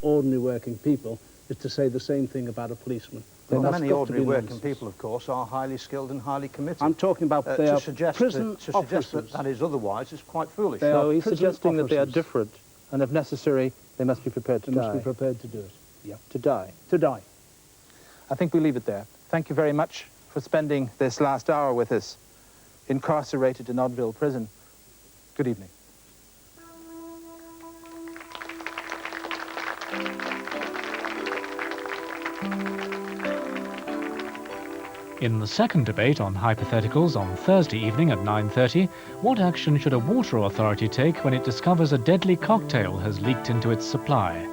ordinary working people is to say the same thing about a policeman. Well, many ordinary working people, of course, are highly skilled and highly committed. I'm talking about to suggest that is otherwise is quite foolish. So he's suggesting that they are different, and if necessary, they must be prepared to die. They must be prepared to do it. Yeah. To die. To die. I think we leave it there. Thank you very much for spending this last hour with us, incarcerated in Oddville Prison. Good evening. In the second debate on Hypotheticals on Thursday evening at 9:30, what action should a water authority take when it discovers a deadly cocktail has leaked into its supply?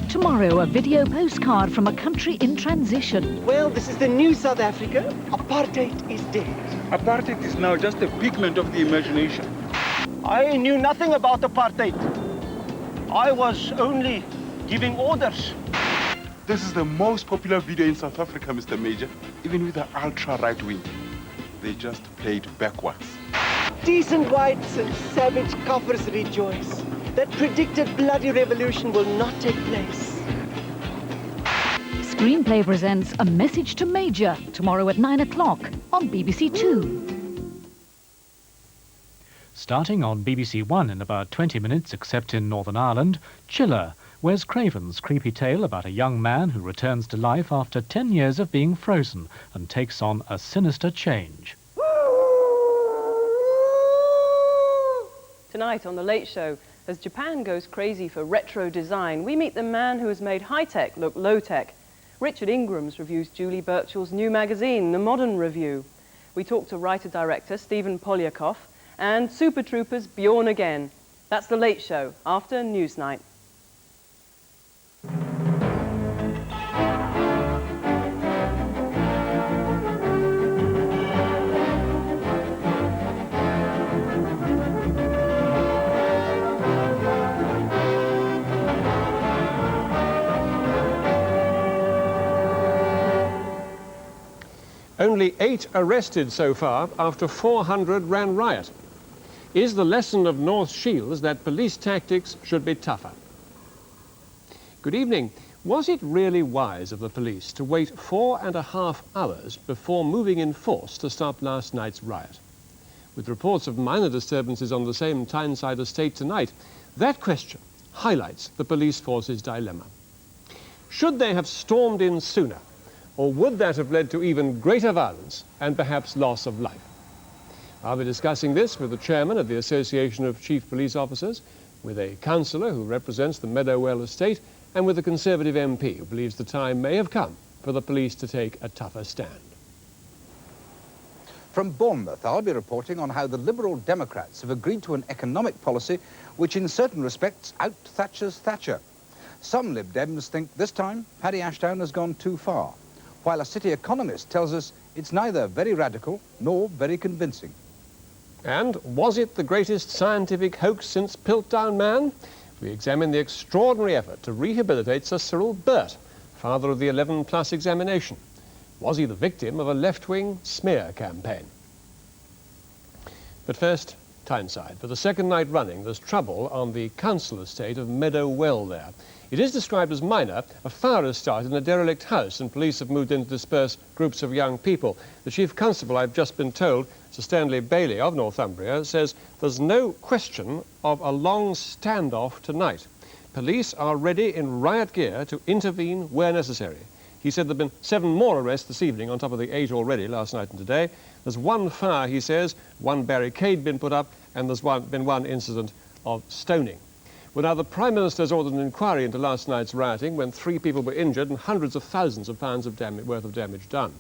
Tomorrow, a video postcard from a country in transition. Well, this is the new South Africa. Apartheid is dead. Apartheid is now just a figment of the imagination. I knew nothing about apartheid. I was only giving orders. This is the most popular video in South Africa, Mr. Major. Even with the ultra-right wing, they just played backwards. Decent whites and savage Kafirs rejoice. That predicted bloody revolution will not take place. Screenplay presents A Message to Major, tomorrow at 9 o'clock on BBC2. Starting on BBC1 in about 20 minutes, except in Northern Ireland, Chiller, Wes Craven's creepy tale about a young man who returns to life after 10 years of being frozen and takes on a sinister change. Tonight on The Late Show, as Japan goes crazy for retro design, we meet the man who has made high-tech look low-tech. Richard Ingrams reviews Julie Birchall's new magazine, The Modern Review. We talk to writer-director Stephen Polyakov and Super Troopers Bjorn Again. That's The Late Show, after Newsnight. Only 8 arrested so far after 400 ran riot. Is the lesson of North Shields that police tactics should be tougher? Good evening. Was it really wise of the police to wait 4.5 hours before moving in force to stop last night's riot? With reports of minor disturbances on the same Tyneside estate tonight, that question highlights the police force's dilemma. Should they have stormed in sooner? Or would that have led to even greater violence and perhaps loss of life? I'll be discussing this with the chairman of the Association of Chief Police Officers, with a councillor who represents the Meadow Well estate, and with a Conservative MP who believes the time may have come for the police to take a tougher stand. From Bournemouth, I'll be reporting on how the Liberal Democrats have agreed to an economic policy which in certain respects out-Thatchers Thatcher. Some Lib Dems think this time Paddy Ashdown has gone too far, while a city economist tells us it's neither very radical nor very convincing. And was it the greatest scientific hoax since Piltdown Man? We examine the extraordinary effort to rehabilitate Sir Cyril Burt, father of the 11+ examination. Was he the victim of a left-wing smear campaign? But first, Tyneside. For the second night running, there's trouble on the council estate of Meadow Well there. It is described as minor. A fire has started in a derelict house and police have moved in to disperse groups of young people. The chief constable, I've just been told, Sir Stanley Bailey of Northumbria, says there's no question of a long standoff tonight. Police are ready in riot gear to intervene where necessary. He said there have been 7 more arrests this evening on top of the 8 already last night and today. There's 1 fire, he says, 1 barricade been put up, and there's been 1 incident of stoning. Well, now, the Prime Minister's ordered an inquiry into last night's rioting when 3 people were injured and hundreds of thousands of pounds of worth of damage done.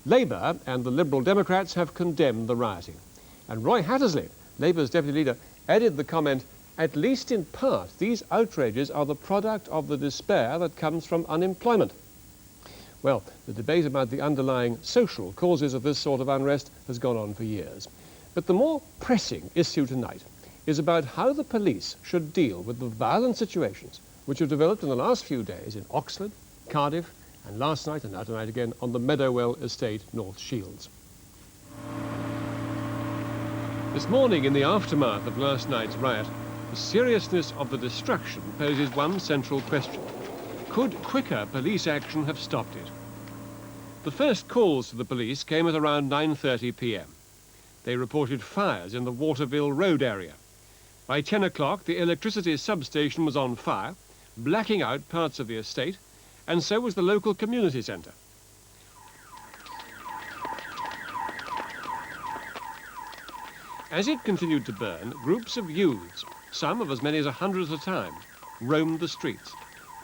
Labour and the Liberal Democrats have condemned the rioting. And Roy Hattersley, Labour's deputy leader, added the comment, At least in part, these outrages are the product of the despair that comes from unemployment. Well, the debate about the underlying social causes of this sort of unrest has gone on for years. But the more pressing issue tonight is about how the police should deal with the violent situations which have developed in the last few days in Oxford, Cardiff, and last night and now tonight again on the Meadow Well estate, North Shields. This morning, in the aftermath of last night's riot, the seriousness of the destruction poses one central question. Could quicker police action have stopped it? The first calls to the police came at around 9:30 p.m. They reported fires in the Waterville Road area. By 10 o'clock, the electricity substation was on fire, blacking out parts of the estate, and so was the local community centre. As it continued to burn, groups of youths, some of as many as 100 at a time, roamed the streets,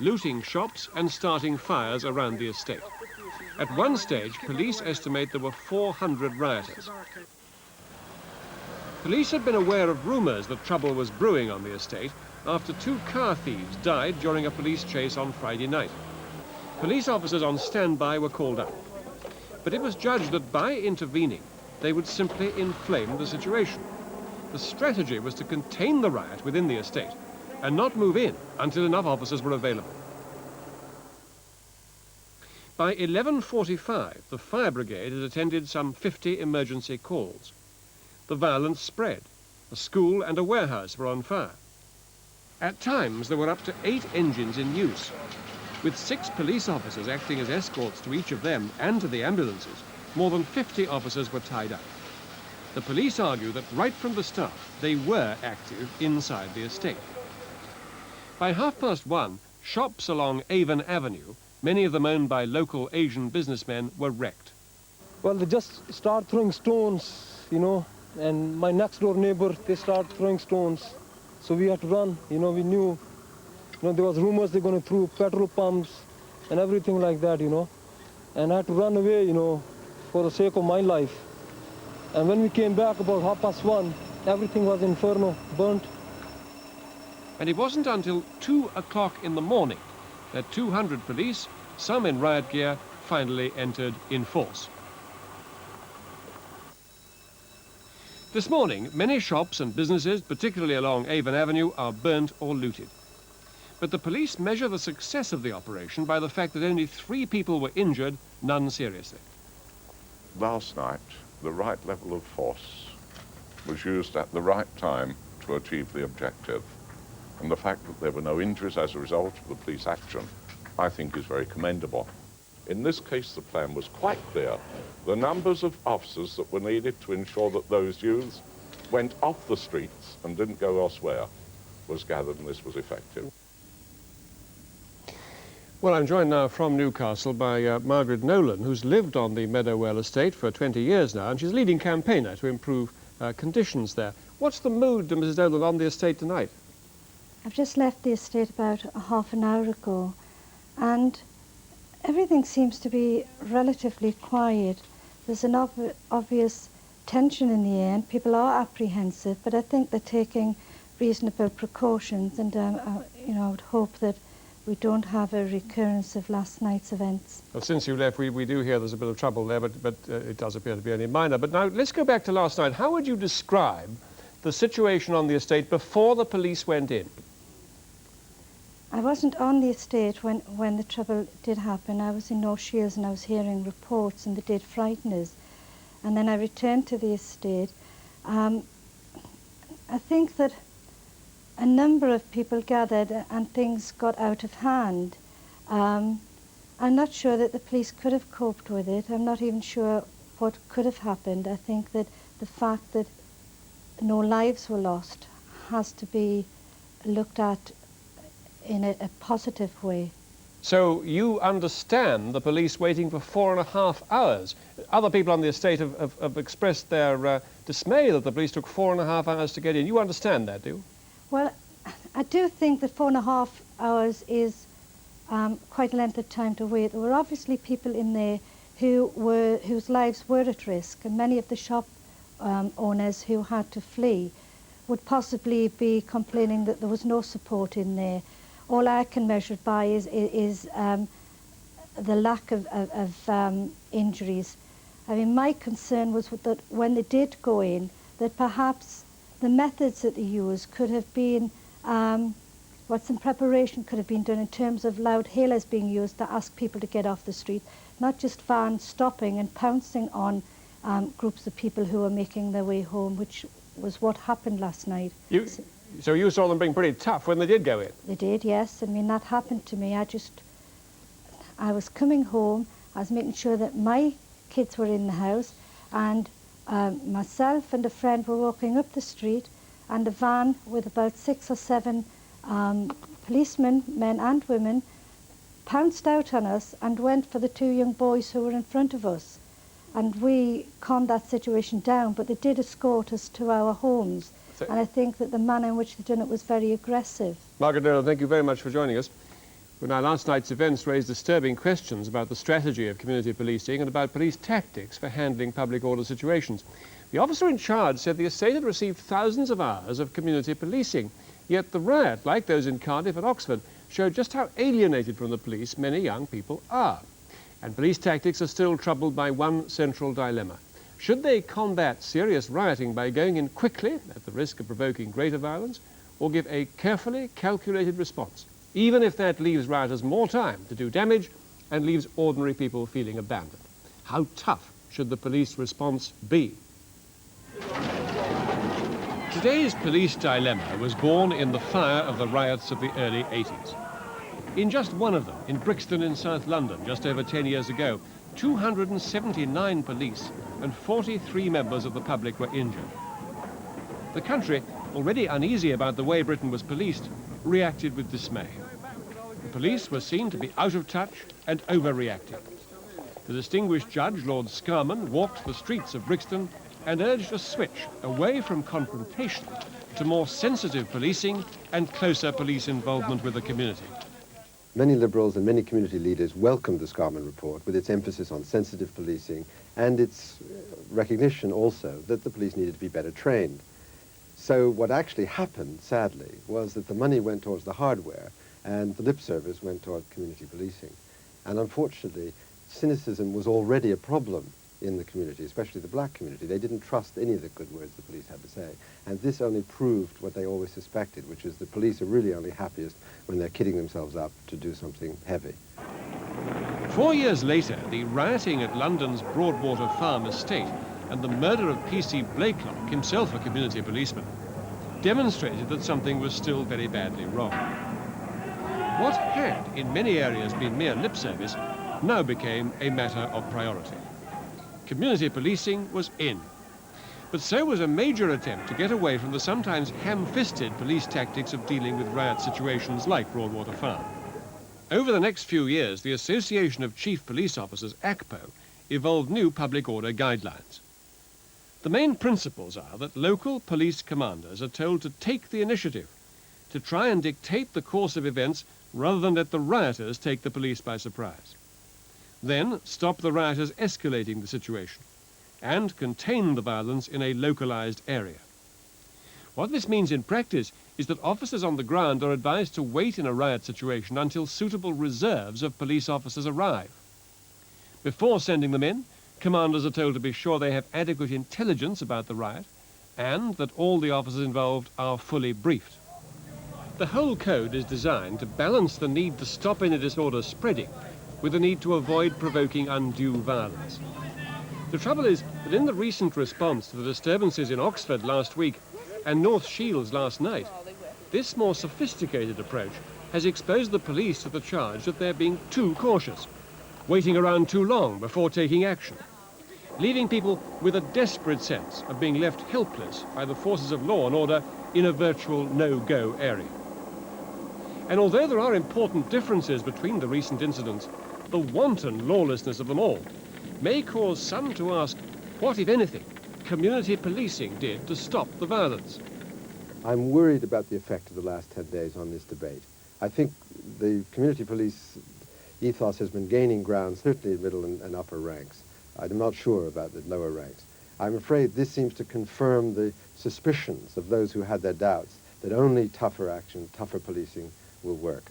looting shops and starting fires around the estate. At one stage, police estimate there were 400 rioters. Police had been aware of rumours that trouble was brewing on the estate after 2 car thieves died during a police chase on Friday night. Police officers on standby were called up, but it was judged that by intervening, they would simply inflame the situation. The strategy was to contain the riot within the estate and not move in until enough officers were available. By 11:45, the fire brigade had attended some 50 emergency calls. The violence spread. A school and a warehouse were on fire. At times, there were up to 8 engines in use. With 6 police officers acting as escorts to each of them and to the ambulances, more than 50 officers were tied up. The police argue that right from the start, they were active inside the estate. By 1:30, shops along Avon Avenue, many of them owned by local Asian businessmen, were wrecked. Well, they just start throwing stones, you know, and my next door neighbor, they start throwing stones. So we had to run, you know, we knew, there was rumors they're going to throw petrol pumps and everything like that, And I had to run away, for the sake of my life. And when we came back about 1:30, everything was inferno, burnt. And it wasn't until 2 o'clock in the morning that 200 police, some in riot gear, finally entered in force. This morning, many shops and businesses, particularly along Avon Avenue, are burnt or looted. But the police measure the success of the operation by the fact that only 3 people were injured, none seriously. Last night, the right level of force was used at the right time to achieve the objective. And the fact that there were no injuries as a result of the police action, I think, is very commendable. In this case, the plan was quite clear. The numbers of officers that were needed to ensure that those youths went off the streets and didn't go elsewhere was gathered, and this was effective. Well, I'm joined now from Newcastle by Margaret Nolan, who's lived on the Meadow Well estate for 20 years now, and she's a leading campaigner to improve conditions there. What's the mood, Mrs. Nolan, on the estate tonight? I've just left the estate about half an hour ago, and everything seems to be relatively quiet. There's an obvious tension in the air, and people are apprehensive, but I think they're taking reasonable precautions, and I would hope that we don't have a recurrence of last night's events. Well, since you left, we do hear there's a bit of trouble there, but it does appear to be only minor. But now, let's go back to last night. How would you describe the situation on the estate before the police went in? I wasn't on the estate when the trouble did happen. I was in North Shields and I was hearing reports, and they did frighten us. And then I returned to the estate. I think that a number of people gathered and things got out of hand. I'm not sure that the police could have coped with it. I'm not even sure what could have happened. I think that the fact that no lives were lost has to be looked at in a positive way. So you understand the police waiting for 4.5 hours. Other people on the estate have expressed their dismay that the police took 4.5 hours to get in. You understand that, do you? Well, I do think that 4.5 hours is quite a length of time to wait. There were obviously people in there whose lives were at risk, and many of the shop owners who had to flee would possibly be complaining that there was no support in there. All I can measure it by is the lack of injuries. I mean, my concern was that when they did go in, that perhaps the methods that they used could have been, what's in preparation could have been done in terms of loud hailers being used to ask people to get off the street, not just vans stopping and pouncing on groups of people who were making their way home, which was what happened last night. So you saw them being pretty tough when they did go in? They did, yes. I mean, that happened to me. I was coming home, I was making sure that my kids were in the house, and myself and a friend were walking up the street, and a van with about 6 or 7 policemen, men and women, pounced out on us and went for the 2 young boys who were in front of us. And we calmed that situation down, but they did escort us to our homes. And I think that the manner in which they done it was very aggressive. Margaret Darrell, thank you very much for joining us. Well, now, last night's events raised disturbing questions about the strategy of community policing and about police tactics for handling public order situations. The officer in charge said the estate had received thousands of hours of community policing, yet the riot, like those in Cardiff and Oxford, showed just how alienated from the police many young people are. And police tactics are still troubled by one central dilemma. Should they combat serious rioting by going in quickly, at the risk of provoking greater violence, or give a carefully calculated response, even if that leaves rioters more time to do damage and leaves ordinary people feeling abandoned? How tough should the police response be? Today's police dilemma was born in the fire of the riots of the early 80s. In just one of them, in Brixton in South London, just over 10 years ago, 279 police and 43 members of the public were injured. The country, already uneasy about the way Britain was policed, reacted with dismay. The police were seen to be out of touch and overreacting. The distinguished judge, Lord Scarman, walked the streets of Brixton and urged a switch away from confrontation to more sensitive policing and closer police involvement with the community. Many Liberals and many community leaders welcomed the Scarman report with its emphasis on sensitive policing and its recognition also that the police needed to be better trained. So what actually happened, sadly, was that the money went towards the hardware and the lip service went toward community policing. And unfortunately, cynicism was already a problem in the community, especially the black community. They didn't trust any of the good words the police had to say. And this only proved what they always suspected, which is the police are really only happiest when they're kidding themselves up to do something heavy. 4 years later, the rioting at London's Broadwater Farm estate and the murder of P.C. Blakelock, himself a community policeman, demonstrated that something was still very badly wrong. What had, in many areas, been mere lip service now became a matter of priority. Community policing was in. But so was a major attempt to get away from the sometimes ham-fisted police tactics of dealing with riot situations like Broadwater Farm. Over the next few years, the Association of Chief Police Officers, ACPO, evolved new public order guidelines. The main principles are that local police commanders are told to take the initiative, to try and dictate the course of events rather than let the rioters take the police by surprise. Then stop the rioters escalating the situation and contain the violence in a localized area. What this means in practice is that officers on the ground are advised to wait in a riot situation until suitable reserves of police officers arrive. Before sending them in, commanders are told to be sure they have adequate intelligence about the riot and that all the officers involved are fully briefed. The whole code is designed to balance the need to stop any disorder spreading with the need to avoid provoking undue violence. The trouble is that in the recent response to the disturbances in Oxford last week and North Shields last night, this more sophisticated approach has exposed the police to the charge that they're being too cautious, waiting around too long before taking action, leaving people with a desperate sense of being left helpless by the forces of law and order in a virtual no-go area. And although there are important differences between the recent incidents, the wanton lawlessness of them all may cause some to ask what, if anything, community policing did to stop the violence. I'm worried about the effect of the last 10 days on this debate. I think the community police ethos has been gaining ground, certainly in middle and upper ranks. I'm not sure about the lower ranks. I'm afraid this seems to confirm the suspicions of those who had their doubts that only tougher action, tougher policing will work.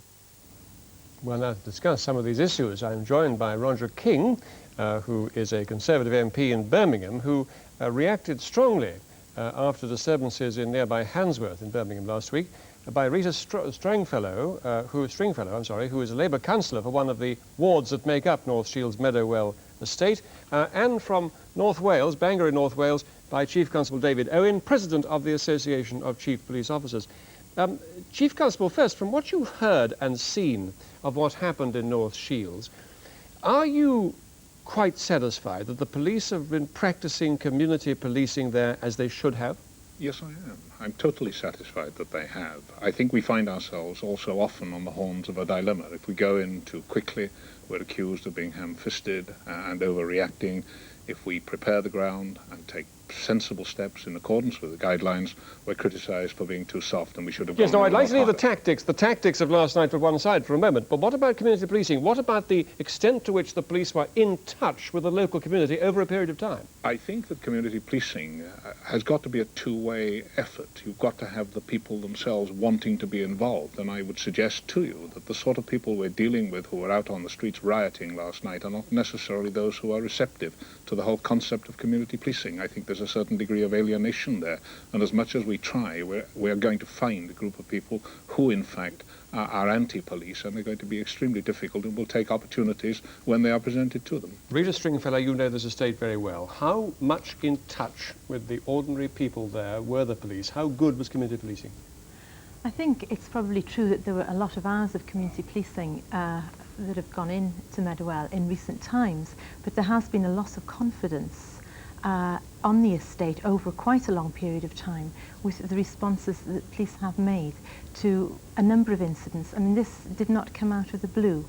Well, now to discuss some of these issues, I'm joined by Roger King, who is a Conservative MP in Birmingham, who reacted strongly after disturbances in nearby Handsworth in Birmingham last week, by Rita Stringfellow, who is a Labour councillor for one of the wards that make up North Shields Meadow Well estate, and from North Wales, Bangor in North Wales, by Chief Constable David Owen, President of the Association of Chief Police Officers. Chief Constable, first, from what you've heard and seen of what happened in North Shields, are you quite satisfied that the police have been practicing community policing there as they should have? Yes, I am. I'm totally satisfied that they have. I think we find ourselves also often on the horns of a dilemma. If we go in too quickly, we're accused of being ham-fisted and overreacting. If we prepare the ground and take sensible steps in accordance with the guidelines, we're criticised for being too soft, and we should have Yes, gone no, I'd like to leave harder. the tactics of last night for one side for a moment, but what about community policing? What about the extent to which the police were in touch with the local community over a period of time? I think that community policing has got to be a two-way effort. You've got to have the people themselves wanting to be involved, and I would suggest to you that the sort of people we're dealing with who were out on the streets rioting last night are not necessarily those who are receptive to the whole concept of community policing. I think there's a certain degree of alienation there, and as much as we try, we're going to find a group of people who, in fact, are anti-police, and they're going to be extremely difficult and will take opportunities when they are presented to them. Rita Stringfellow, you know this estate very well. How much in touch with the ordinary people there were the police? How good was community policing? I think it's probably true that there were a lot of hours of community policing that have gone into Meadow Well in recent times, but there has been a loss of confidence on the estate over quite a long period of time with the responses that police have made to a number of incidents. I mean, this did not come out of the blue.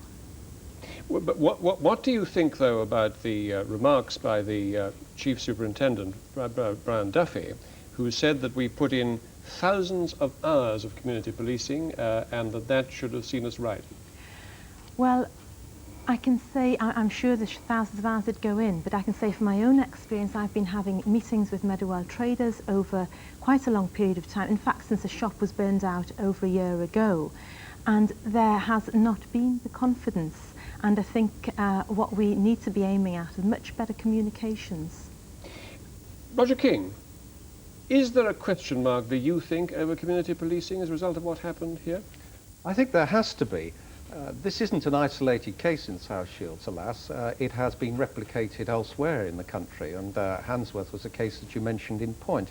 Well, but what do you think, though, about the remarks by the Chief Superintendent, Brian Duffy, who said that we put in thousands of hours of community policing and that should have seen us right? Well, I can say, I'm sure there's thousands of hours that go in, but I can say from my own experience, I've been having meetings with Meadow Well traders over quite a long period of time. In fact, since the shop was burned out over a year ago. And there has not been the confidence. And I think what we need to be aiming at is much better communications. Roger King, is there a question mark, do you think, over community policing as a result of what happened here? I think there has to be. This isn't an isolated case in South Shields, alas. It has been replicated elsewhere in the country, and Handsworth was a case that you mentioned in point.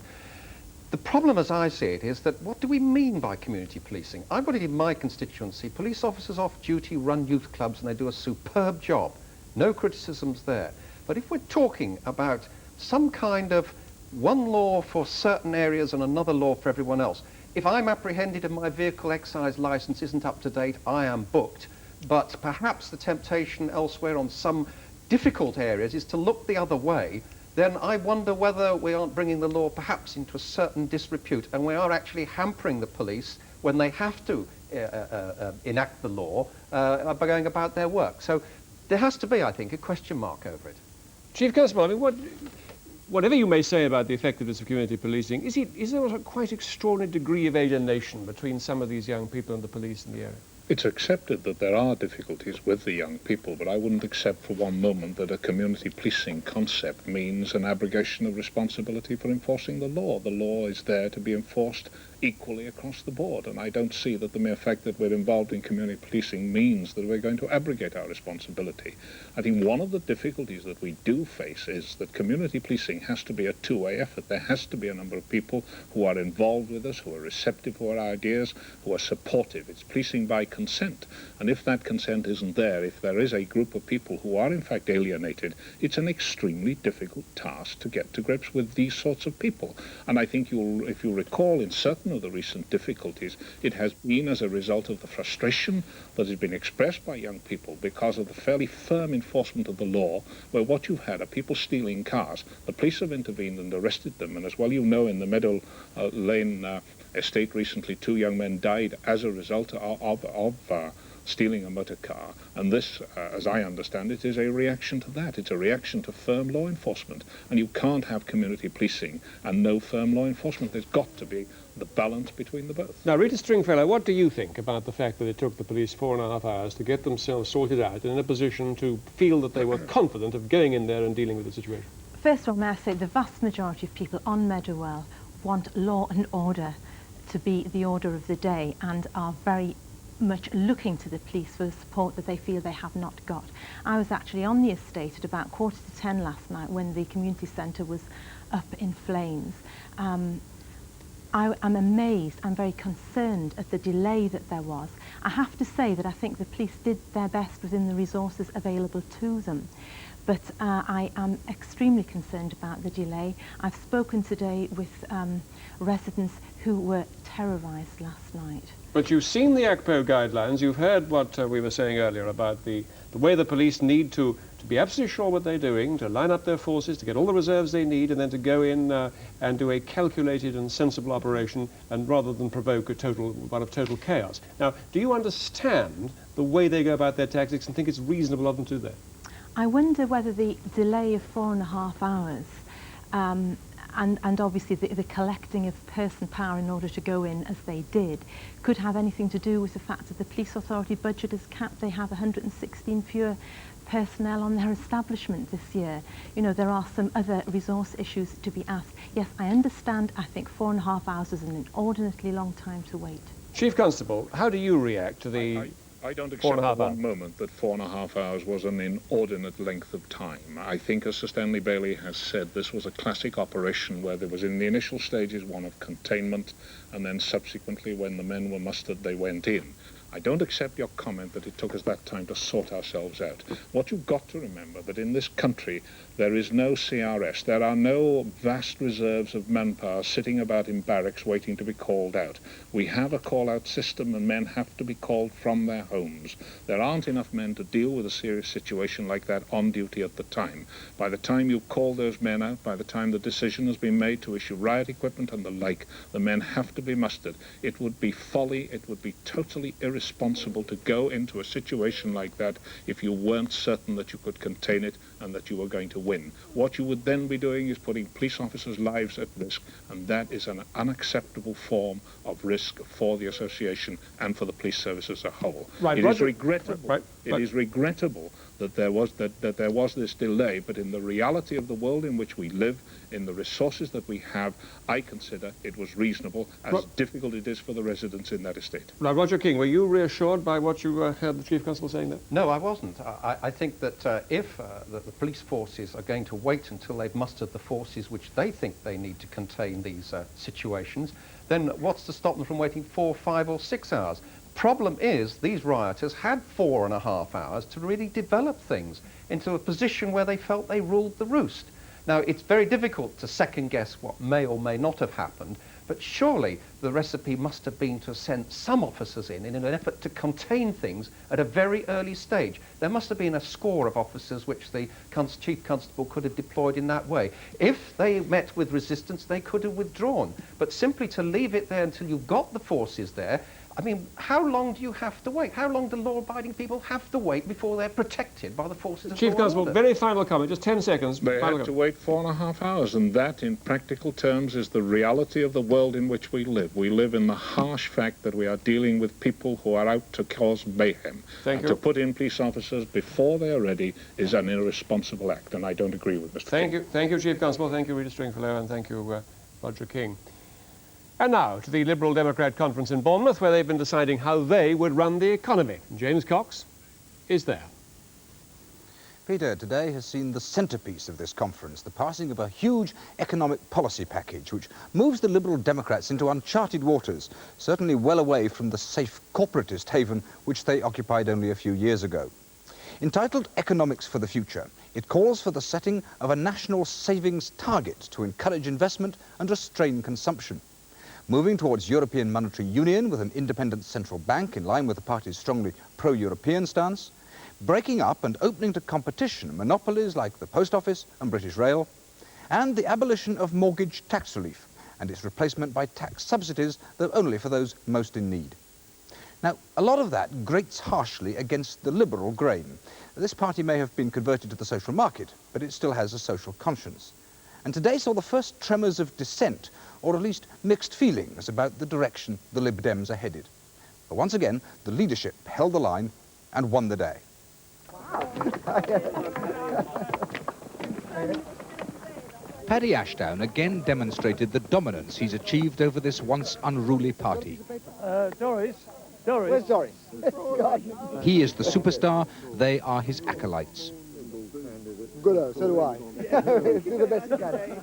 The problem, as I see it, is that what do we mean by community policing? I've got it in my constituency. Police officers off duty run youth clubs, and they do a superb job. No criticisms there. But if we're talking about some kind of one law for certain areas and another law for everyone else, if I'm apprehended and my vehicle excise licence isn't up to date, I am booked. But perhaps the temptation elsewhere on some difficult areas is to look the other way. Then I wonder whether we aren't bringing the law perhaps into a certain disrepute, and we are actually hampering the police when they have to enact the law by going about their work. So there has to be, I think, a question mark over it. Chief Constable, I mean, whatever you may say about the effectiveness of community policing, is there a quite extraordinary degree of alienation between some of these young people and the police in the area? It's accepted that there are difficulties with the young people, but I wouldn't accept for one moment that a community policing concept means an abrogation of responsibility for enforcing the law. The law is there to be enforced equally across the board, and I don't see that the mere fact that we're involved in community policing means that we're going to abrogate our responsibility. I think one of the difficulties that we do face is that community policing has to be a two-way effort. There has to be a number of people who are involved with us, who are receptive to our ideas, who are supportive. It's policing by consent, and if that consent isn't there, if there is a group of people who are in fact alienated, it's an extremely difficult task to get to grips with these sorts of people. And I think if you recall, in certain of the recent difficulties, it has been as a result of the frustration that has been expressed by young people because of the fairly firm enforcement of the law, where what you've had are people stealing cars. The police have intervened and arrested them, and as well you know, in the Meadow Lane estate recently, 2 young men died as a result of stealing a motor car, and this, as I understand it, is a reaction to that. It's a reaction to firm law enforcement, and you can't have community policing and no firm law enforcement. There's got to be the balance between the both. Now, Rita Stringfellow, what do you think about the fact that it took the police 4.5 hours to get themselves sorted out and in a position to feel that they were confident of going in there and dealing with the situation? First of all, may I say the vast majority of people on Meadow Well want law and order to be the order of the day and are very much looking to the police for the support that they feel they have not got. I was actually on the estate at about 9:45 last night when the community centre was up in flames. I'm amazed, I'm very concerned at the delay that there was. I have to say that I think the police did their best within the resources available to them. But I am extremely concerned about the delay. I've spoken today with residents who were terrorised last night. But you've seen the ACPO guidelines, you've heard what we were saying earlier about the way the police need to be absolutely sure what they're doing, to line up their forces, to get all the reserves they need, and then to go in and do a calculated and sensible operation, and rather than provoke one of total chaos. Now, do you understand the way they go about their tactics and think it's reasonable of them to do that? I wonder whether the delay of 4.5 hours and obviously the collecting of person power in order to go in as they did could have anything to do with the fact that the police authority budget is capped. They have 116 fewer personnel on their establishment this year. You know, there are some other resource issues to be asked. Yes, I understand. I think 4.5 hours is an inordinately long time to wait. Chief Constable, how do you react to the I don't accept for one moment that 4.5 hours was an inordinate length of time. I think, as Sir Stanley Bailey has said, this was a classic operation where there was, in the initial stages, one of containment, and then subsequently, when the men were mustered, they went in. I don't accept your comment that it took us that time to sort ourselves out. What you've got to remember that in this country there is no CRS. There are no vast reserves of manpower sitting about in barracks waiting to be called out. We have a call-out system and men have to be called from their homes. There aren't enough men to deal with a serious situation like that on duty at the time. By the time you call those men out, by the time the decision has been made to issue riot equipment and the like, the men have to be mustered. It would be folly, it would be totally irresponsible to go into a situation like that if you weren't certain that you could contain it and that you were going to win. What you would then be doing is putting police officers' lives at risk, and that is an unacceptable form of risk for the association and for the police service as a whole. Right, it is regrettable. It is regrettable that there was this delay, but in the reality of the world in which we live, in the resources that we have, I consider it was reasonable, as difficult it is for the residents in that estate. Now, Roger King, were you reassured by what you heard the Chief Constable saying there? No, I wasn't. I think that if the police forces are going to wait until they've mustered the forces which they think they need to contain these situations, then what's to stop them from waiting 4, 5 or 6 hours? Problem is, these rioters had 4.5 hours to really develop things into a position where they felt they ruled the roost. Now, it's very difficult to second-guess what may or may not have happened, but surely the recipe must have been to send some officers in an effort to contain things at a very early stage. There must have been a score of officers which the Chief Constable could have deployed in that way. If they met with resistance, they could have withdrawn. But simply to leave it there until you've got the forces there, I mean, how long do you have to wait? How long do law-abiding people have to wait before they're protected by the forces of Chief law Constable, and order? very final comment, just 10 seconds. They had to wait 4.5 hours, and that, in practical terms, is the reality of the world in which we live. We live in the harsh fact that we are dealing with people who are out to cause mayhem. Thank you. To put in police officers before they are ready is an irresponsible act, and I don't agree with Mr. King. Thank you, Chief Constable. Thank you, Rita Stringfellow, and thank you, Roger King. And now to the Liberal Democrat conference in Bournemouth, where they've been deciding how they would run the economy. James Cox is there. Peter, today has seen the centrepiece of this conference, the passing of a huge economic policy package which moves the Liberal Democrats into uncharted waters, certainly well away from the safe corporatist haven which they occupied only a few years ago. Entitled Economics for the Future, it calls for the setting of a national savings target to encourage investment and restrain consumption. Moving towards European monetary union with an independent central bank in line with the party's strongly pro-European stance, breaking up and opening to competition monopolies like the Post Office and British Rail, and the abolition of mortgage tax relief and its replacement by tax subsidies, though only for those most in need. Now, a lot of that grates harshly against the liberal grain. This party may have been converted to the social market, but it still has a social conscience. And today saw the first tremors of dissent, or at least mixed feelings about the direction the Lib Dems are headed. But once again, the leadership held the line and won the day. Paddy Ashdown again demonstrated the dominance he's achieved over this once unruly party. Doris? Where's Doris? He is the superstar, they are his acolytes. Good, so do I. Do the best you can.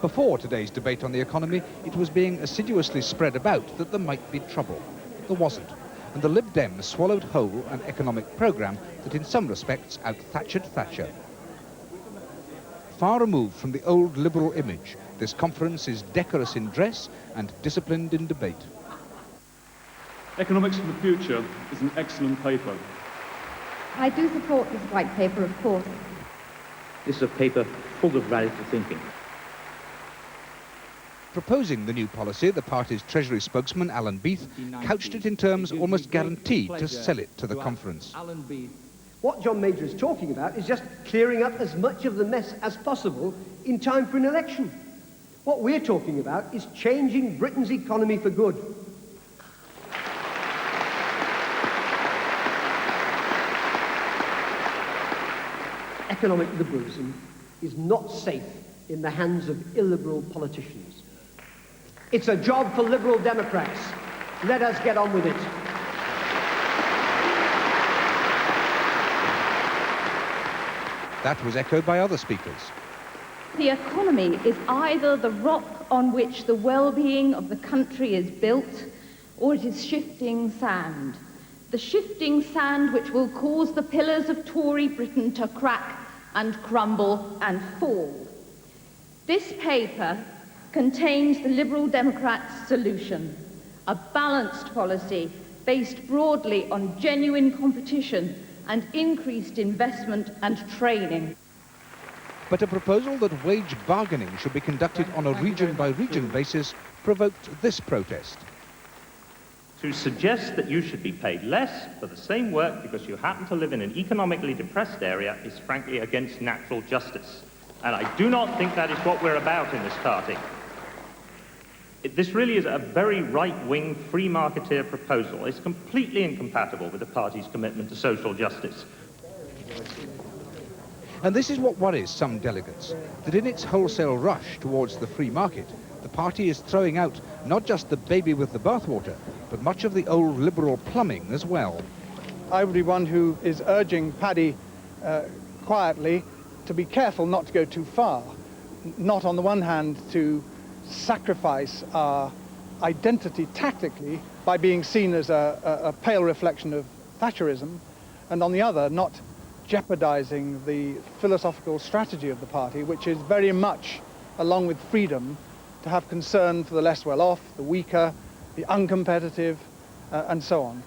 Before today's debate on the economy, it was being assiduously spread about that there might be trouble. There wasn't. And the Lib Dems swallowed whole an economic programme that in some respects out-Thatchered Thatcher. Far removed from the old liberal image, this conference is decorous in dress and disciplined in debate. Economics for the Future is an excellent paper. I do support this white paper, of course. This is a paper full of radical thinking. Proposing the new policy, the party's Treasury spokesman, Alan Beath, couched it in terms almost guaranteed to sell it to the conference. What John Major is talking about is just clearing up as much of the mess as possible in time for an election. What we're talking about is changing Britain's economy for good. Economic liberalism is not safe in the hands of illiberal politicians. It's a job for Liberal Democrats. Let us get on with it. That was echoed by other speakers. The economy is either the rock on which the well-being of the country is built, or it is shifting sand. The shifting sand which will cause the pillars of Tory Britain to crack and crumble and fall. This paper contains the Liberal Democrats' solution, a balanced policy based broadly on genuine competition and increased investment and training. But a proposal that wage bargaining should be conducted on a region-by-region basis provoked this protest. To suggest that you should be paid less for the same work because you happen to live in an economically depressed area is frankly against natural justice. And I do not think that is what we're about in this party. This really is a very right-wing, free-marketeer proposal. It's completely incompatible with the party's commitment to social justice. And this is what worries some delegates, that in its wholesale rush towards the free market, the party is throwing out not just the baby with the bathwater, but much of the old liberal plumbing as well. I would be one who is urging Paddy quietly to be careful not to go too far. Not on the one hand to sacrifice our identity tactically by being seen as a pale reflection of Thatcherism, and on the other not jeopardizing the philosophical strategy of the party, which is very much, along with freedom, to have concern for the less well-off, the weaker, the uncompetitive, and so on.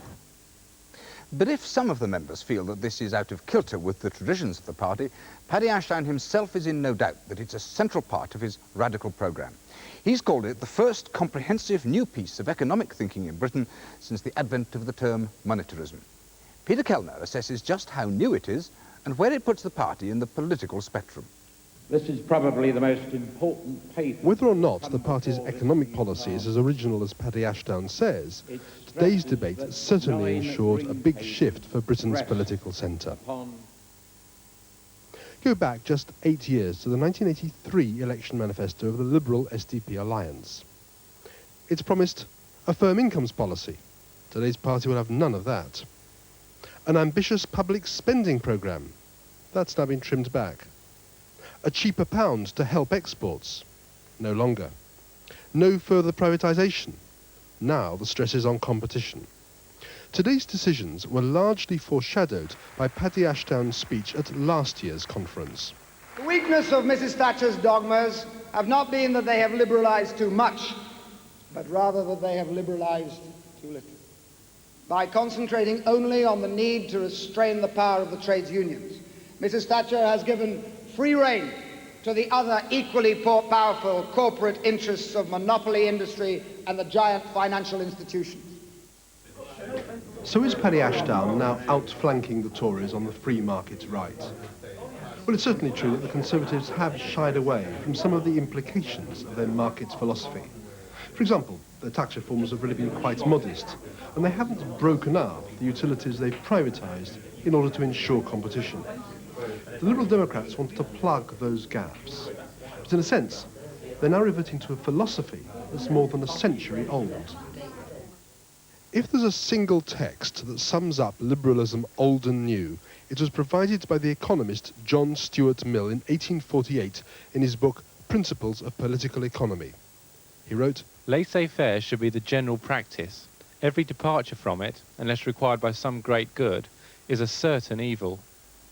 But if some of the members feel that this is out of kilter with the traditions of the party, Paddy Ashdown himself is in no doubt that it's a central part of his radical programme. He's called it the first comprehensive new piece of economic thinking in Britain since the advent of the term monetarism. Peter Kellner assesses just how new it is and where it puts the party in the political spectrum. This is probably the most important paper. Whether or not the party's economic policy is as original as Paddy Ashdown says, today's debate certainly ensured a big shift for Britain's political centre. Go back just 8 years to the 1983 election manifesto of the Liberal SDP alliance. It's promised a firm incomes policy. Today's party will have none of that. An ambitious public spending programme. That's now been trimmed back. A cheaper pound to help exports. No longer. No further privatisation. Now the stress is on competition. Today's decisions were largely foreshadowed by Paddy Ashdown's speech at last year's conference. The weakness of Mrs. Thatcher's dogmas have not been that they have liberalised too much, but rather that they have liberalised too little. By concentrating only on the need to restrain the power of the trades unions, Mrs. Thatcher has given free rein to the other equally powerful corporate interests of monopoly industry and the giant financial institutions. So is Paddy Ashdown now outflanking the Tories on the free market right? Well, it's certainly true that the Conservatives have shied away from some of the implications of their market philosophy. For example, their tax reforms have really been quite modest, and they haven't broken up the utilities they've privatised in order to ensure competition. The Liberal Democrats wanted to plug those gaps, but in a sense, they're now reverting to a philosophy that's more than a century old. If there's a single text that sums up liberalism old and new, it was provided by the economist John Stuart Mill in 1848 in his book Principles of Political Economy. He wrote, "Laissez-faire should be the general practice. Every departure from it, unless required by some great good, is a certain evil."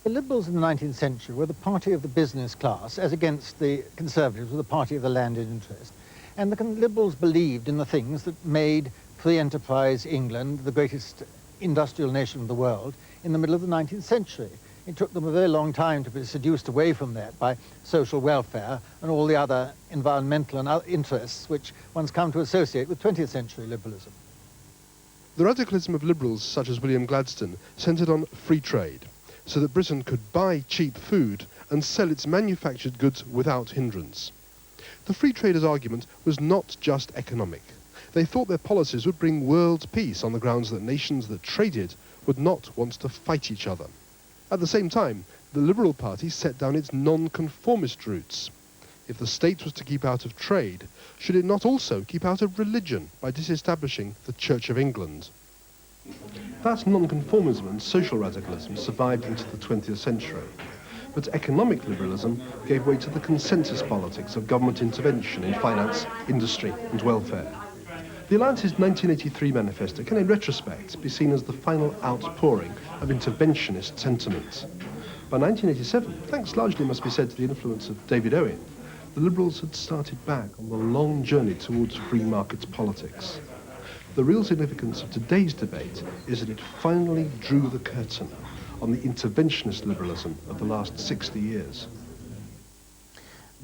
The Liberals in the 19th century were the party of the business class, as against the Conservatives were the party of the landed interest. And the Liberals believed in the things that made free enterprise England the greatest industrial nation of the world in the middle of the 19th century. It took them a very long time to be seduced away from that by social welfare and all the other environmental and other interests which one's come to associate with 20th century liberalism. The radicalism of liberals such as William Gladstone centred on free trade, so that Britain could buy cheap food and sell its manufactured goods without hindrance. The free traders' argument was not just economic. They thought their policies would bring world peace on the grounds that nations that traded would not want to fight each other. At the same time, the Liberal Party set down its non-conformist roots. If the state was to keep out of trade, should it not also keep out of religion by disestablishing the Church of England? That non-conformism and social radicalism survived into the 20th century, but economic liberalism gave way to the consensus politics of government intervention in finance, industry and welfare. The Alliance's 1983 manifesto can in retrospect be seen as the final outpouring of interventionist sentiment. By 1987, thanks largely must be said to the influence of David Owen, the Liberals had started back on the long journey towards free market politics. The real significance of today's debate is that it finally drew the curtain on the interventionist liberalism of the last 60 years.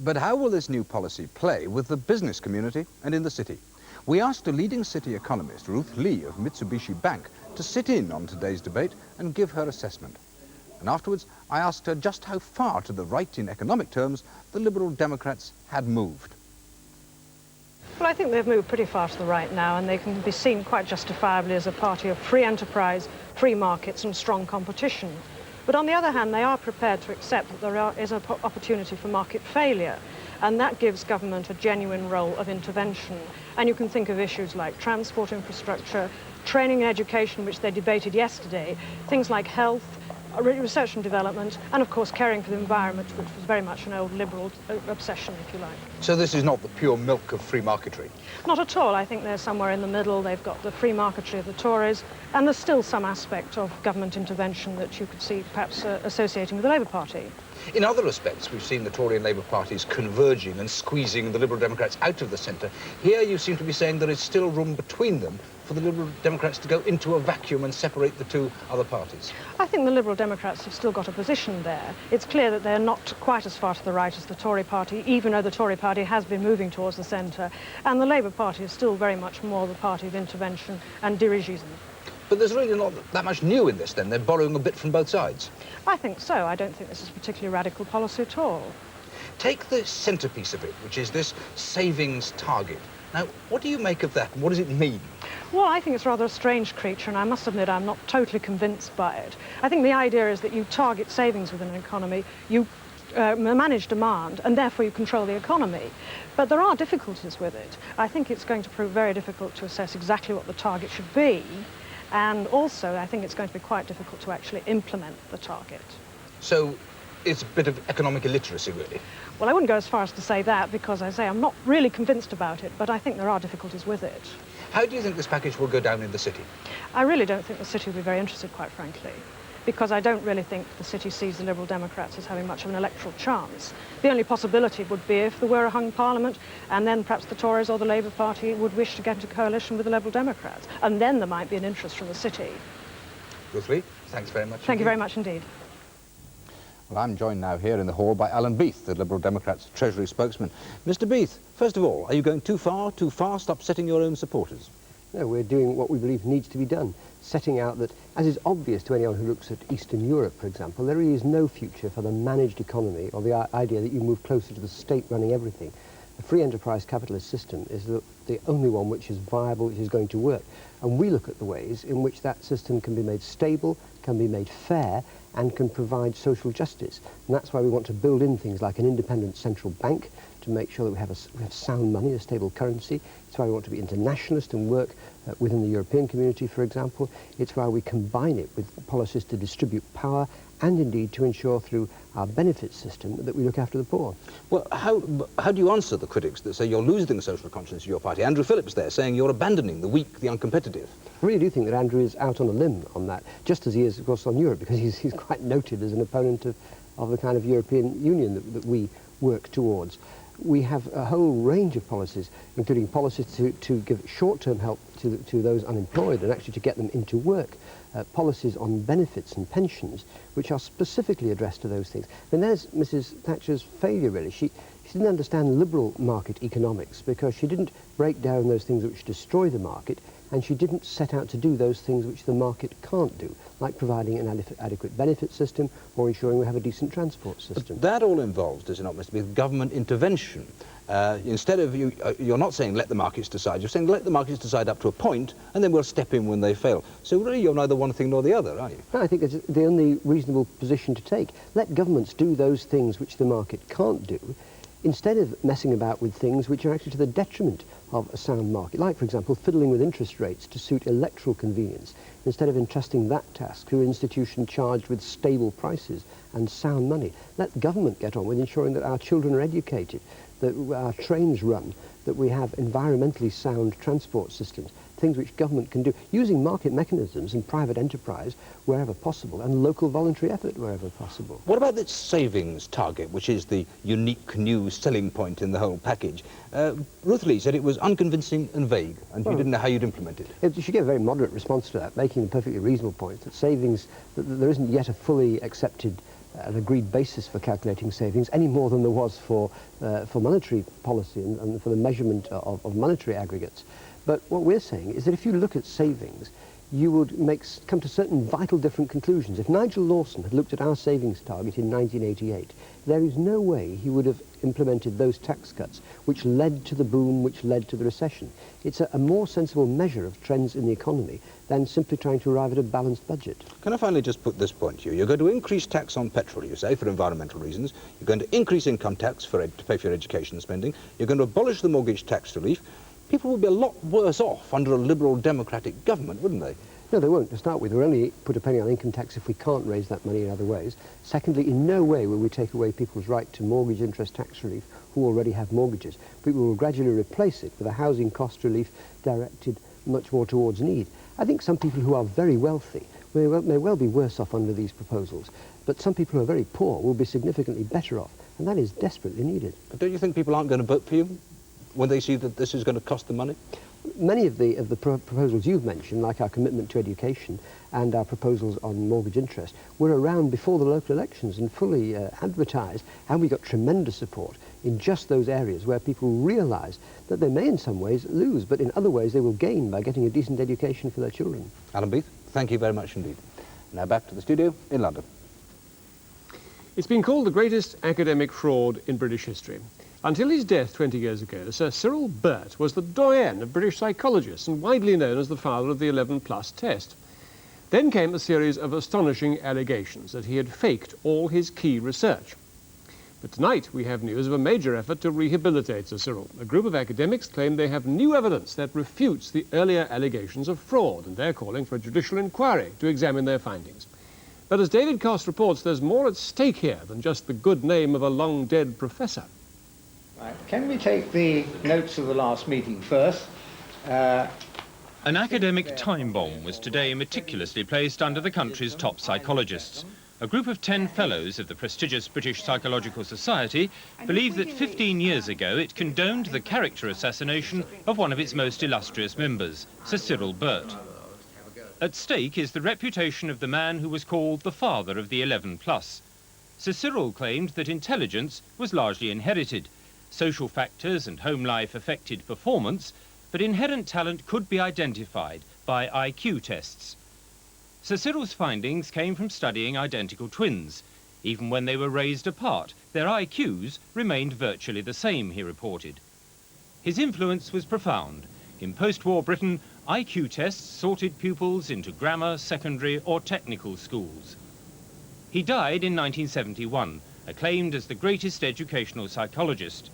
But how will this new policy play with the business community and in the city? We asked a leading city economist, Ruth Lee of Mitsubishi Bank, to sit in on today's debate and give her assessment. And afterwards, I asked her just how far to the right in economic terms the Liberal Democrats had moved. Well, I think they've moved pretty far to the right now, and they can be seen quite justifiably as a party of free enterprise, free markets and strong competition. But on the other hand, they are prepared to accept that there is an opportunity for market failure, and that gives government a genuine role of intervention. And you can think of issues like transport infrastructure, training and education, which they debated yesterday, things like health, research and development, and of course caring for the environment, which was very much an old liberal obsession, if you like. So this is not the pure milk of free marketry? Not at all. I think they're somewhere in the middle. They've got the free marketry of the Tories, and there's still some aspect of government intervention that you could see perhaps associating with the Labour Party. In other respects, we've seen the Tory and Labour parties converging and squeezing the Liberal Democrats out of the centre. Here you seem to be saying there is still room between them for the Liberal Democrats to go into a vacuum and separate the two other parties. I think the Liberal Democrats have still got a position there. It's clear that they're not quite as far to the right as the Tory party, even though the Tory party has been moving towards the centre, and the Labour Party is still very much more the party of intervention and dirigism. But there's really not that much new in this, then? They're borrowing a bit from both sides? I think so. I don't think this is a particularly radical policy at all. Take the centrepiece of it, which is this savings target. Now, what do you make of that, and what does it mean? Well, I think it's rather a strange creature, and I must admit I'm not totally convinced by it. I think the idea is that you target savings within an economy, you manage demand, and therefore you control the economy. But there are difficulties with it. I think it's going to prove very difficult to assess exactly what the target should be. And also, I think it's going to be quite difficult to actually implement the target. So it's a bit of economic illiteracy, really? Well, I wouldn't go as far as to say that, because I say I'm not really convinced about it, but I think there are difficulties with it. How do you think this package will go down in the city? I really don't think the city will be very interested, quite frankly, because I don't really think the city sees the Liberal Democrats as having much of an electoral chance. The only possibility would be if there were a hung parliament, and then perhaps the Tories or the Labour Party would wish to get into coalition with the Liberal Democrats, and then there might be an interest from the city. Ruth Lee, thanks very much. Thank you very much indeed. Well, I'm joined now here in the hall by Alan Beath, the Liberal Democrats' Treasury spokesman. Mr. Beath, first of all, are you going too far, too fast, upsetting your own supporters? No, we're doing what we believe needs to be done, setting out that, as is obvious to anyone who looks at Eastern Europe, for example, there really is no future for the managed economy or the idea that you move closer to the state running everything. The free enterprise capitalist system is the only one which is viable, which is going to work. And we look at the ways in which that system can be made stable, can be made fair, and can provide social justice. And that's why we want to build in things like an independent central bank to make sure that we have sound money, a stable currency. It's why we want to be internationalist and work within the European community, for example. It's why we combine it with policies to distribute power and indeed to ensure through our benefits system that we look after the poor. Well, how do you answer the critics that say you're losing the social conscience of your party? Andrew Phillips there saying you're abandoning the weak, the uncompetitive. I really do think that Andrew is out on a limb on that, just as he is, of course, on Europe, because he's quite noted as an opponent of the kind of European Union that we work towards. We have a whole range of policies, including policies to give short-term help to those unemployed and actually to get them into work. Policies on benefits and pensions, which are specifically addressed to those things. And there's Mrs. Thatcher's failure, really. She didn't understand liberal market economics because she didn't break down those things which destroy the market, and she didn't set out to do those things which the market can't do, like providing an adequate benefit system or ensuring we have a decent transport system. But that all involves, does it not, Mr. Smith, government intervention? Instead of you're not saying let the markets decide, you're saying let the markets decide up to a point and then we'll step in when they fail. So really you're neither one thing nor the other, are you? No, I think it's the only reasonable position to take. Let governments do those things which the market can't do, instead of messing about with things which are actually to the detriment of a sound market, like, for example, fiddling with interest rates to suit electoral convenience, instead of entrusting that task to an institution charged with stable prices and sound money. Let government get on with ensuring that our children are educated, that our trains run, that we have environmentally sound transport systems, things which government can do, using market mechanisms and private enterprise wherever possible, and local voluntary effort wherever possible. What about this savings target, which is the unique new selling point in the whole package? Ruth Lee said it was unconvincing and vague, and you didn't know how you'd implement it. She gave a very moderate response to that, making a perfectly reasonable point that savings, that there isn't yet a fully accepted an agreed basis for calculating savings, any more than there was for monetary policy and for the measurement of monetary aggregates. But what we're saying is that if you look at savings, you would come to certain vital different conclusions. If Nigel Lawson had looked at our savings target in 1988, there is no way he would have implemented those tax cuts which led to the boom, which led to the recession. It's a more sensible measure of trends in the economy than simply trying to arrive at a balanced budget. Can I finally just put this point to you? You're going to increase tax on petrol, you say, for environmental reasons. You're going to increase income tax to pay for your education spending. You're going to abolish the mortgage tax relief. People would be a lot worse off under a liberal democratic government, wouldn't they? No, they won't, to start with. We'll only put a penny on income tax if we can't raise that money in other ways. Secondly, in no way will we take away people's right to mortgage interest tax relief who already have mortgages. But we will gradually replace it with a housing cost relief directed much more towards need. I think some people who are very wealthy may well be worse off under these proposals, but some people who are very poor will be significantly better off, and that is desperately needed. But don't you think people aren't going to vote for you when they see that this is going to cost them money? Many of the proposals you've mentioned, like our commitment to education and our proposals on mortgage interest, were around before the local elections and fully advertised, and we got tremendous support in just those areas where people realise that they may in some ways lose, but in other ways they will gain by getting a decent education for their children. Alan Beath, thank you very much indeed. Now back to the studio in London. It's been called the greatest academic fraud in British history. Until his death 20 years ago, Sir Cyril Burt was the doyen of British psychologists and widely known as the father of the 11+ test. Then came a series of astonishing allegations that he had faked all his key research. But tonight we have news of a major effort to rehabilitate Sir Cyril. A group of academics claim they have new evidence that refutes the earlier allegations of fraud, and they're calling for a judicial inquiry to examine their findings. But as David Cost reports, there's more at stake here than just the good name of a long-dead professor. Right. Can we take the notes of the last meeting first? An academic time bomb was today meticulously placed under the country's top psychologists. A group of 10 fellows of the prestigious British Psychological Society believe that 15 years ago it condoned the character assassination of one of its most illustrious members, Sir Cyril Burt. At stake is the reputation of the man who was called the father of the 11+. Sir Cyril claimed that intelligence was largely inherited. Social factors and home life affected performance, but inherent talent could be identified by IQ tests. Sir Cyril's findings came from studying identical twins. Even when they were raised apart, their IQs remained virtually the same, he reported. His influence was profound. In post-war Britain, IQ tests sorted pupils into grammar, secondary or technical schools. He died in 1971, acclaimed as the greatest educational psychologist.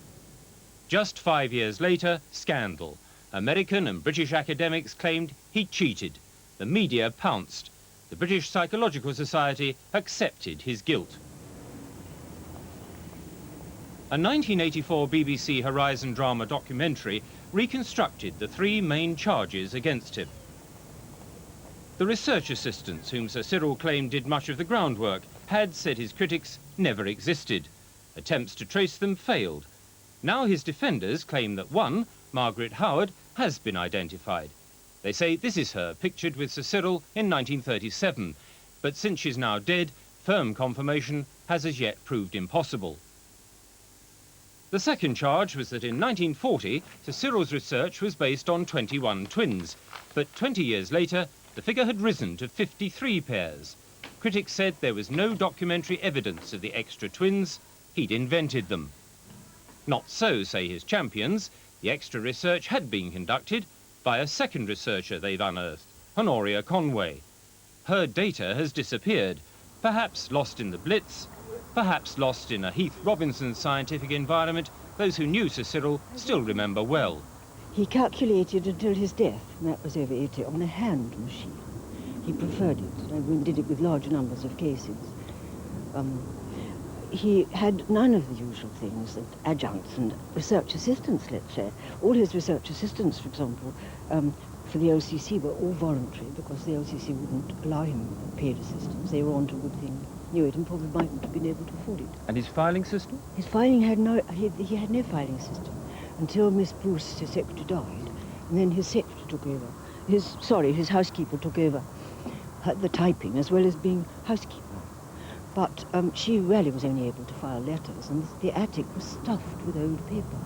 Just 5 years later, scandal. American and British academics claimed he cheated. The media pounced. The British Psychological Society accepted his guilt. A 1984 BBC Horizon drama documentary reconstructed the three main charges against him. The research assistants, whom Sir Cyril claimed did much of the groundwork, had, said his critics, never existed. Attempts to trace them failed. Now his defenders claim that one, Margaret Howard, has been identified. They say this is her, pictured with Sir Cyril in 1937. But since she's now dead, firm confirmation has as yet proved impossible. The second charge was that in 1940, Sir Cyril's research was based on 21 twins. But 20 years later, the figure had risen to 53 pairs. Critics said there was no documentary evidence of the extra twins. He'd invented them. Not so, say his champions. The extra research had been conducted by a second researcher they'd unearthed, Honoria Conway. Her data has disappeared, perhaps lost in the Blitz, perhaps lost in a Heath Robinson scientific environment those who knew Sir Cyril still remember well. He calculated until his death, and that was over 80, on a hand machine. He preferred it, and did it with large numbers of cases. He had none of the usual things, that adjuncts and research assistants, let's say. All his research assistants, for example, for the OCC were all voluntary because the OCC wouldn't allow him paid assistance. They were on to a good thing, knew it, and probably mightn't have been able to afford it. And his filing system? His filing had no, he had no filing system until Miss Bruce, his secretary, died, and then his secretary took over. His housekeeper took over the typing as well as being housekeeper. But she really was only able to file letters, and the attic was stuffed with old paper.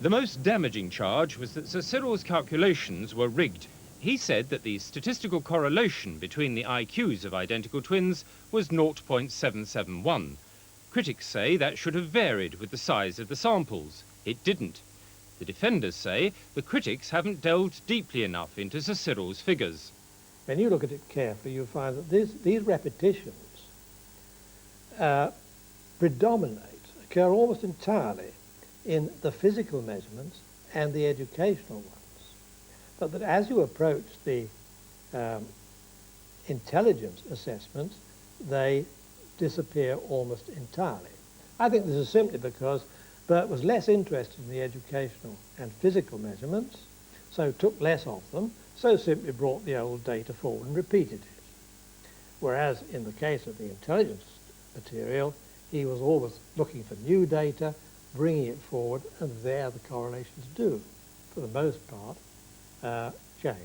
The most damaging charge was that Sir Cyril's calculations were rigged. He said that the statistical correlation between the IQs of identical twins was 0.771. Critics say that should have varied with the size of the samples. It didn't. The defenders say the critics haven't delved deeply enough into Sir Cyril's figures. When you look at it carefully, you'll find that these repetitions predominate, occur almost entirely in the physical measurements and the educational ones. But that as you approach the intelligence assessments, they disappear almost entirely. I think this is simply because Burt was less interested in the educational and physical measurements, so took less of them, so simply brought the old data forward and repeated it. Whereas in the case of the intelligence material, he was always looking for new data, bringing it forward, and there the correlations do, for the most part, change.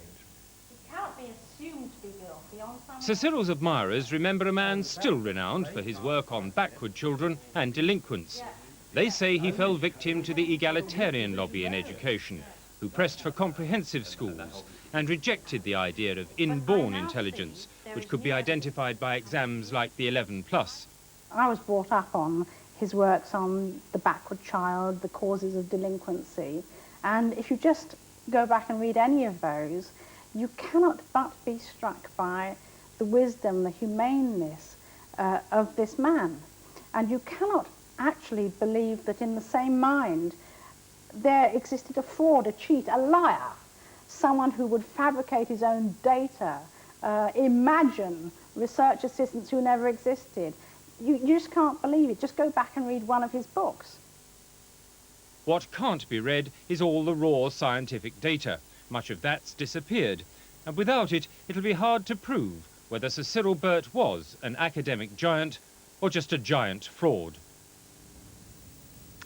It cannot be assumed to be built beyond some... Sir Cyril's admirers remember a man still renowned for his work on backward children and delinquents. They say he fell victim to the egalitarian lobby in education, who pressed for comprehensive schools and rejected the idea of inborn intelligence, which could be identified by exams like the 11+. I was brought up on his works on the backward child, the causes of delinquency, and if you just go back and read any of those, you cannot but be struck by the wisdom, the humaneness of this man. And you cannot actually believe that in the same mind there existed a fraud, a cheat, a liar, someone who would fabricate his own data, imagine research assistants who never existed. You just can't believe it. Just go back and read one of his books. What can't be read is all the raw scientific data. Much of that's disappeared, and without it, it'll be hard to prove whether Sir Cyril Burt was an academic giant or just a giant fraud.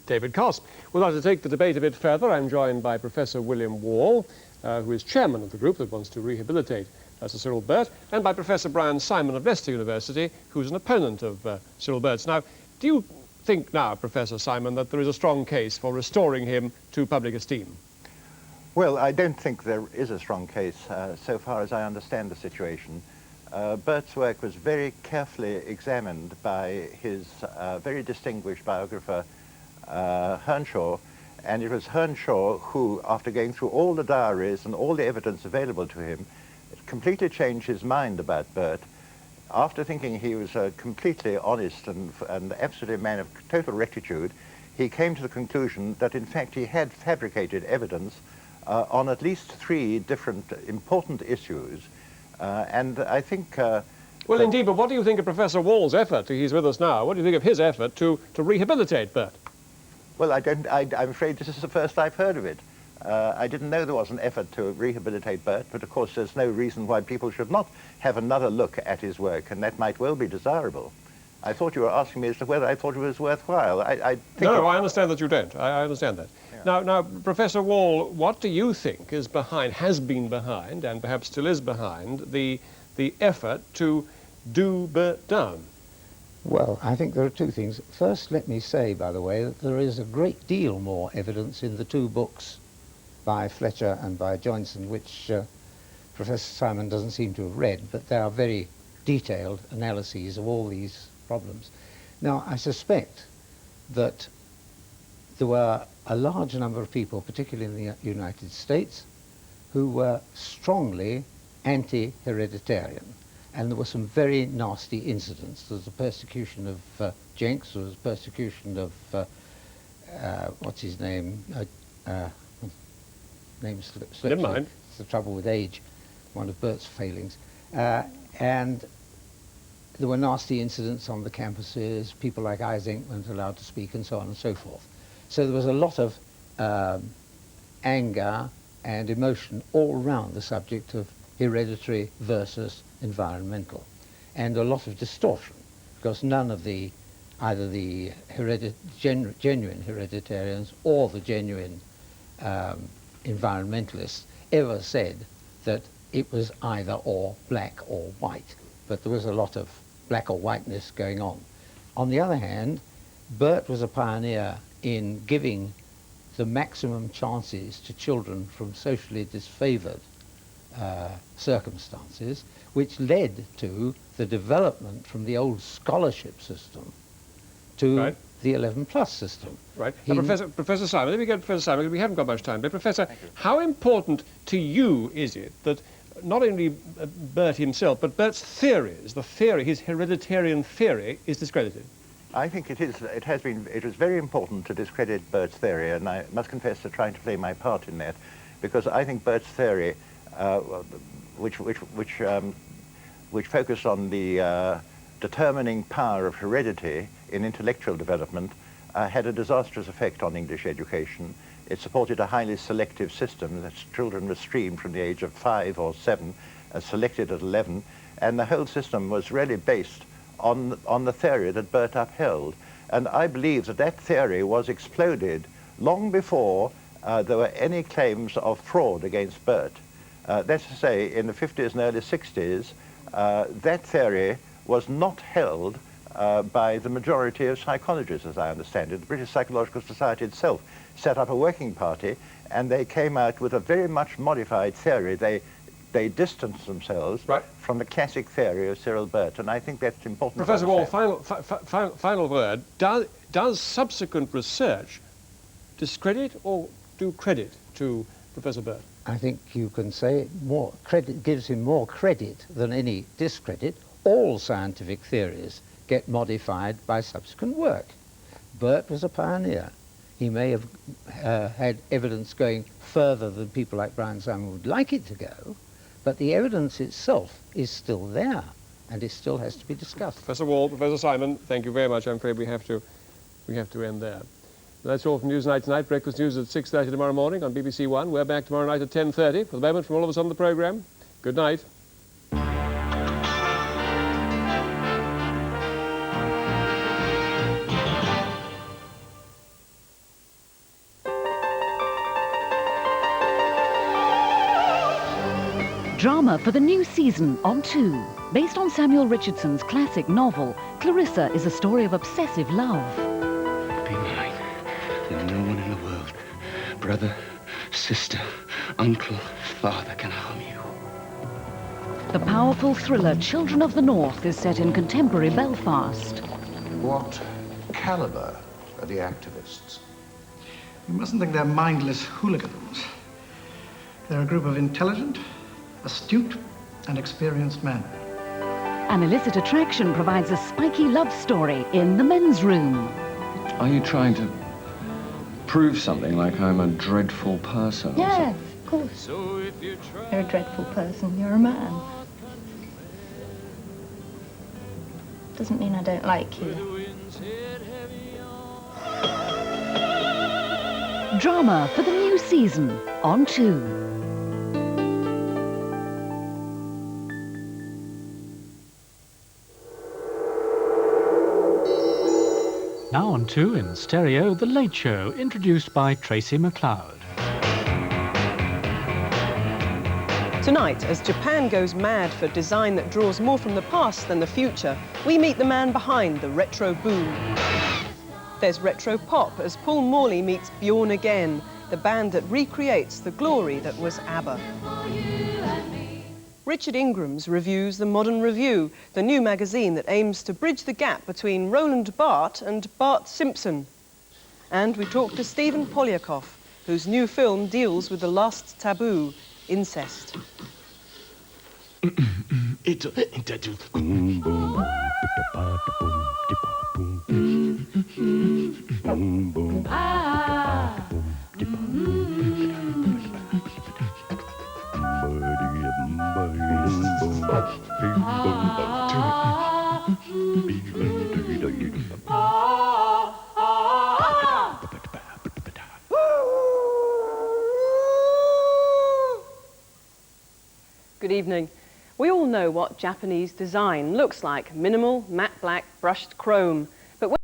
David Cosp. We'd like to take the debate a bit further. I'm joined by Professor William Wall, who is chairman of the group that wants to rehabilitate Sir Cyril Burt, and by Professor Brian Simon of Leicester University, who's an opponent of Cyril Burt's. Now, do you think now, Professor Simon, that there is a strong case for restoring him to public esteem? Well, I don't think there is a strong case, so far as I understand the situation. Burt's work was very carefully examined by his very distinguished biographer, Earnshaw, and it was Earnshaw who, after going through all the diaries and all the evidence available to him, completely changed his mind about Burt. After thinking he was completely honest and absolutely a man of total rectitude, he came to the conclusion that in fact he had fabricated evidence on at least 3 different important issues. And I think... well, indeed, but what do you think of Professor Wall's effort? He's with us now. What do you think of his effort to rehabilitate Burt? Well, I'm afraid this is the first I've heard of it. I didn't know there was an effort to rehabilitate Burt, but of course there's no reason why people should not have another look at his work, and that might well be desirable. I thought you were asking me as to whether I thought it was worthwhile. I I understand that you don't. I understand that. Yeah. Now, Professor Wall, what do you think is behind, has been behind, and perhaps still is behind, the effort to do Burt down? Well, I think there are 2 things. First, let me say, by the way, that there is a great deal more evidence in the 2 books by Fletcher and by Joynson, which Professor Simon doesn't seem to have read, but they are very detailed analyses of all these problems. Now, I suspect that there were a large number of people, particularly in the United States, who were strongly anti-hereditarian. And there were some very nasty incidents. There was the persecution of Jenks, there was persecution of, what's his name? Name slips. Never mind. It's the trouble with age, one of Burt's failings. And there were nasty incidents on the campuses, people like ident weren't allowed to speak, and so on and so forth. So there was a lot of anger and emotion all around the subject of hereditary versus environmental, and a lot of distortion, because none of the, either the genuine hereditarians or the genuine environmentalists ever said that it was either or, black or white, but there was a lot of black or whiteness going on. On the other hand, Burt was a pioneer in giving the maximum chances to children from socially disfavored circumstances, which led to the development from the old scholarship system to the 11+ system. Right. Now, Professor Simon, let me get Professor Simon, because we haven't got much time, but Professor, how important to you is it that not only Burt himself, but Burt's theories, the theory, his hereditarian theory, is discredited? I think it is. It was very important to discredit Burt's theory, and I must confess to trying to play my part in that, because I think Burt's theory, which focused on the determining power of heredity in intellectual development, had a disastrous effect on English education. It supported a highly selective system that children were streamed from the age of 5 or 7, selected at 11, and the whole system was really based on the theory that Burt upheld. And I believe that that theory was exploded long before there were any claims of fraud against Burt. That's to say, in the 50s and early 60s, that theory was not held by the majority of psychologists, as I understand it. The British Psychological Society itself set up a working party, and they came out with a very much modified theory. They distanced themselves from the classic theory of Cyril Burt, and I think that's important. Professor Wall, final word. Does subsequent research discredit or do credit to Professor Burt? I think you can say more credit gives him more credit than any discredit. All scientific theories get modified by subsequent work. Burt was a pioneer. He may have had evidence going further than people like Brian Simon would like it to go, but the evidence itself is still there, and it still has to be discussed. Professor Wall, Professor Simon, thank you very much. I'm afraid we have to end there. That's all from Newsnight tonight. Breakfast news at 6:30 tomorrow morning on BBC1. We're back tomorrow night at 10:30. For the moment, from all of us on the programme, good night. Drama for the new season on 2. Based on Samuel Richardson's classic novel, Clarissa is a story of obsessive love. be mine, then no one in the world, brother, sister, uncle, father, can harm you. The powerful thriller Children of the North is set in contemporary Belfast. What caliber are the activists? You mustn't think they're mindless hooligans. They're a group of intelligent, astute, and experienced men. An illicit attraction provides a spiky love story in the men's room. Are you trying to prove something, like I'm a dreadful person? Yeah, of course. You're a dreadful person. You're a man. Doesn't mean I don't like you. Drama for the new season on 2. Now on 2 in stereo, The Late Show, introduced by Tracy MacLeod. Tonight, as Japan goes mad for design that draws more from the past than the future, we meet the man behind the retro boom. There's retro pop as Paul Morley meets Bjorn Again, the band that recreates the glory that was ABBA. Richard Ingram's reviews The Modern Review, the new magazine that aims to bridge the gap between Roland Barthes and Bart Simpson. And we talk to Stephen Polyakov, whose new film deals with the last taboo, incest. Good evening. We all know what Japanese design looks like: minimal, matte black, brushed chrome. But when